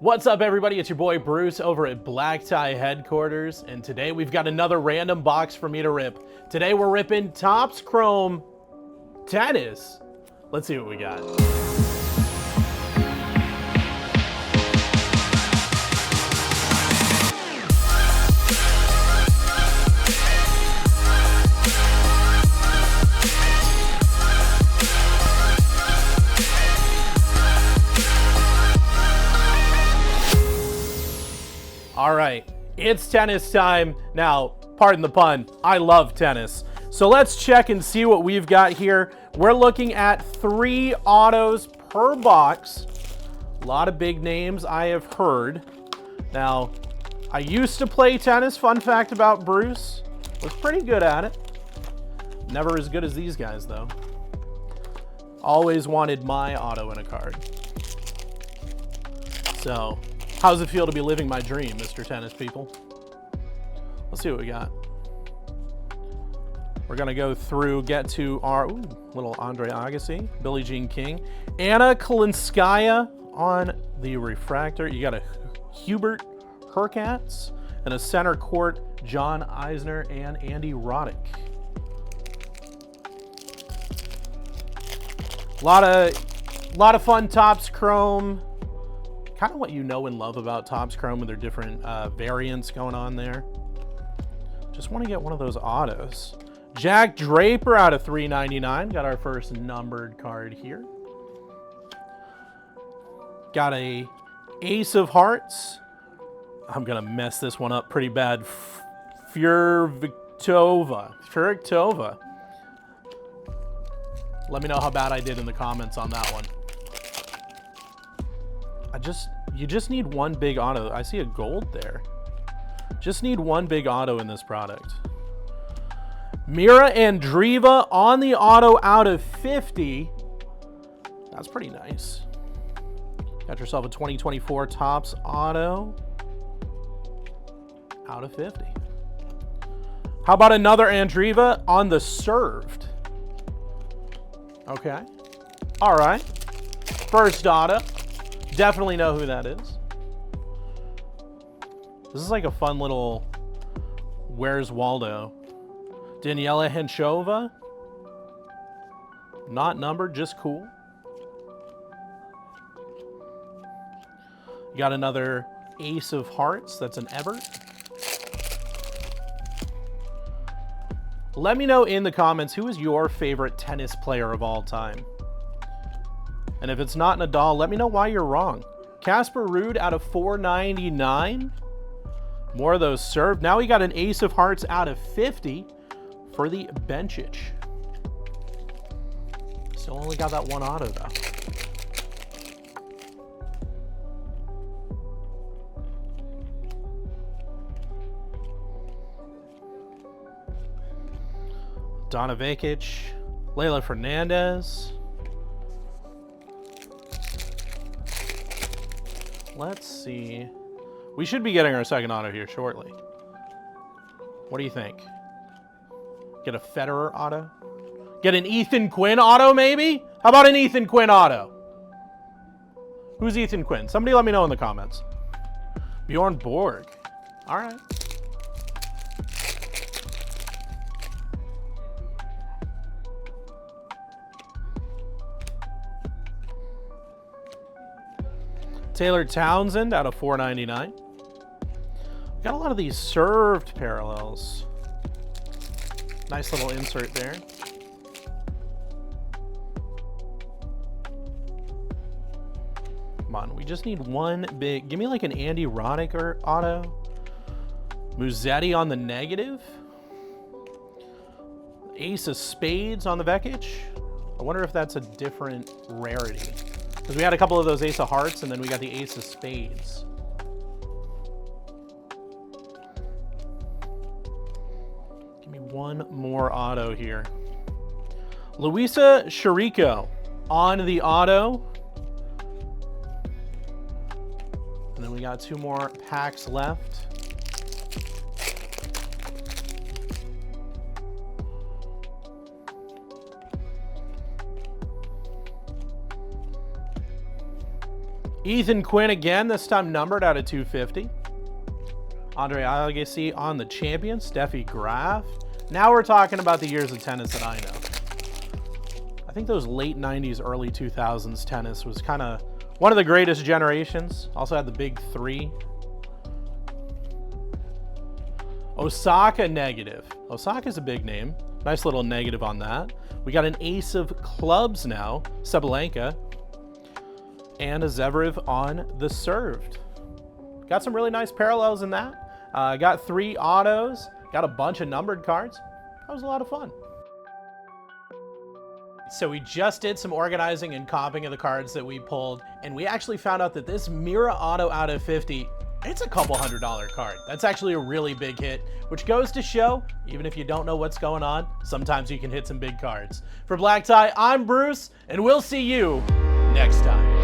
What's up, everybody? It's your boy Bruce over at Black Tie Headquarters, and today we've got another random box for me to rip. Today we're ripping Topps Chrome Tennis. Let's see what we got. All right, it's tennis time. Now, pardon the pun, I love tennis. So let's check and see what we've got here. We're looking at 3 autos per box. A lot of big names I have heard. Now, I used to play tennis. Fun fact about Bruce, was pretty good at it. Never as good as these guys, though. Always wanted my auto in a card. So, how does it feel to be living my dream, Mr. Tennis people? Let's see what we got. We're gonna go through, get to our little Andre Agassi, Billie Jean King, Anna Kalinskaya on the refractor. You got a Hubert Hurkacz and a center court John Eisner and Andy Roddick. A lot of fun Topps Chrome. Kind of what you know and love about Topps Chrome with their different variants going on there. Just want to get one of those autos. Jack Draper out of 399. Got our first numbered card here. Got a Ace of Hearts. I'm going to mess this one up pretty bad. Furktova. Let me know how bad I did in the comments on that one. You just need one big auto. I see a gold there. Just need one big auto in this product. Mira Andreeva on the auto out of 50. That's pretty nice. Got yourself a 2024 Topps auto out of 50. How about another Andreeva on the served? Okay. All right. First auto. Definitely know who that is. This is like a fun little Where's Waldo. Daniela Henchova. Not numbered, just cool. You got another Ace of Hearts. That's an Ebert. Let me know in the comments, who is your favorite tennis player of all time? And if it's not Nadal, let me know why you're wrong. Casper Ruud out of 499. More of those served. Now we got an Ace of Hearts out of 50 for the Bencic. Still only got that one auto, though. Donna Vekic. Leylah Fernandez. Let's see. We should be getting our second auto here shortly. What do you think? Get a Federer auto? Get an Ethan Quinn auto, maybe? How about an Ethan Quinn auto? Who's Ethan Quinn? Somebody let me know in the comments. Bjorn Borg. All right. Taylor Townsend out of 499. Got a lot of these served parallels. Nice little insert there. Come on, we just need one big. Give me like an Andy Roddick or auto. Musetti on the negative. Ace of Spades on the Vekic. I wonder if that's a different rarity. Because we had a couple of those Ace of Hearts, and then we got the Ace of Spades. Give me one more auto here. Luisa Chirico on the auto. And then we got 2 more packs left. Ethan Quinn again, this time numbered out of 250. Andre Agassi on the champion, Steffi Graf. Now we're talking about the years of tennis that I know. I think those late 90s, early 2000s tennis was kind of one of the greatest generations. Also had the big three. Osaka negative. Osaka's a big name. Nice little negative on that. We got an ace of clubs now, Sabalenka. And a Zverev on the served. Got some really nice parallels in that. Got 3 autos. Got a bunch of numbered cards. That was a lot of fun. So we just did some organizing and comping of the cards that we pulled, and we actually found out that this Mira auto out of 50, it's a couple $100 card. That's actually a really big hit, which goes to show, even if you don't know what's going on, sometimes you can hit some big cards. For Black Tie, I'm Bruce, and we'll see you next time.